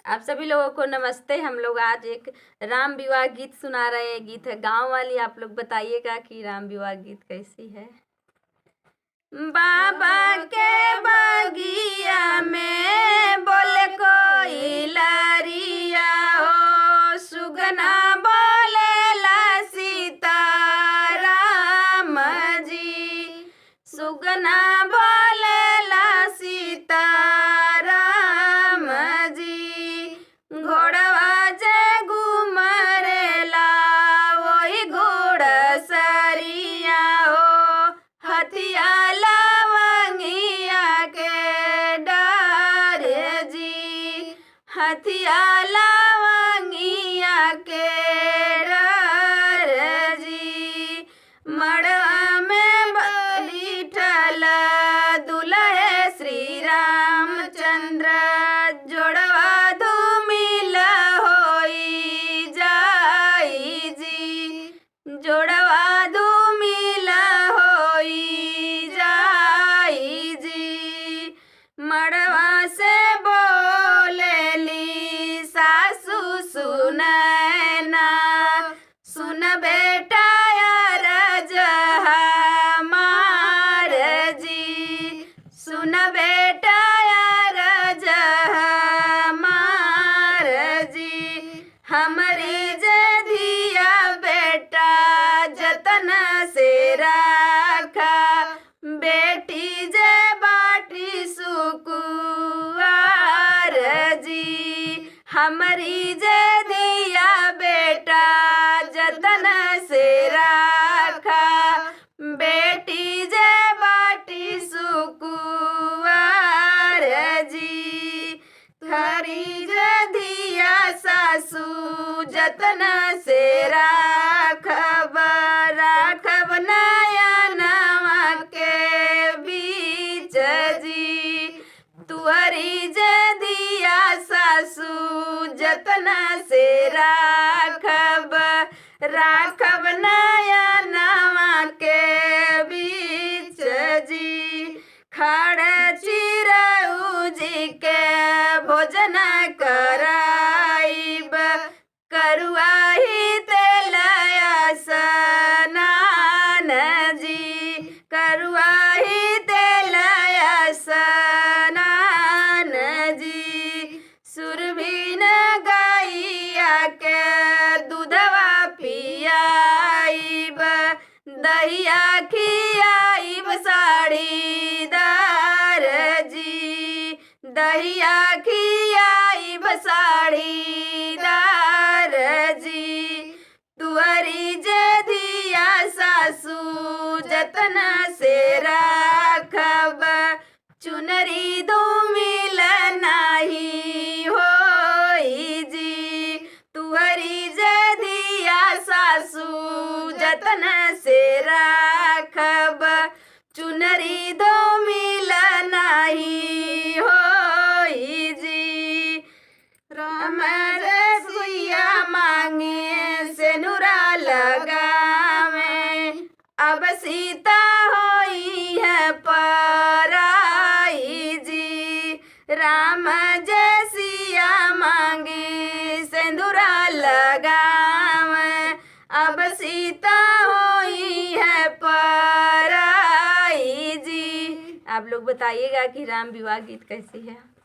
आप सभी लोगों को नमस्ते। हम लोग आज एक राम विवाह गीत सुना रहे हैं। गीत है गांव वाली। आप लोग बताइएगा कि राम विवाह गीत कैसी है। बाबा के बगिया में बोले कोई लरिया हो, सुगना बोलेला सीता राम जी, सुगना बोलेला सीता राम जी, घोड़वा जे घुमरेला वही घोड़ सरिया हो, हथिया लवंगिया के डारे जी, हथिया लवंगिया के डारे जी, मड़वा में बैठल दुल्हे श्री रामचंद्र, जोड़वा धूमिल होई जाई जी, जोड़वा धूमिल होई जाई जी, मड़वा से बोलेली सासू सुनैना, सुन बेटा यार हमार जी, सुन बेटा यार हमार जी, हमरी जे धिया बेटा जतन से राखा, बेटी जे बाटी सुकुआर जी, हमरी जे धिया बेटा जतन से राखा, बेटी जे बाटी सुकुआर जी, हरी जे धिया सासू जतन से राखब, राखब नयनवा के बीच जी, तुहरी जे धिया सासू जतन से राखब, राखब नयनवा के बीच जी, खड़ चिरऊ जी के भोजन कराइब, करुआही तेलया स्नान जी, करुआही तेलया स्नान जी, सुरभिन गैया के दूधवा पियाइब, दहिया खियाइब साड़ीदार जी, दहिया खियाइब साड़ीदार जी, तुअरी जे धिया सासू जतन से राखब, चुनरी धूमिल नाही होई जी, तुअरी जे धिया सासू जतन से राखब, चुनरी धूमिल नाही होई जी, राम रसिया मांगे सेनुरा लगावे, अब सीता होई है पराई जी, राम जैसिया मांगे सेंदूरा लगावे, अब सीता होई है पराई जी। आप लोग बताइएगा कि राम विवाह गीत कैसी है।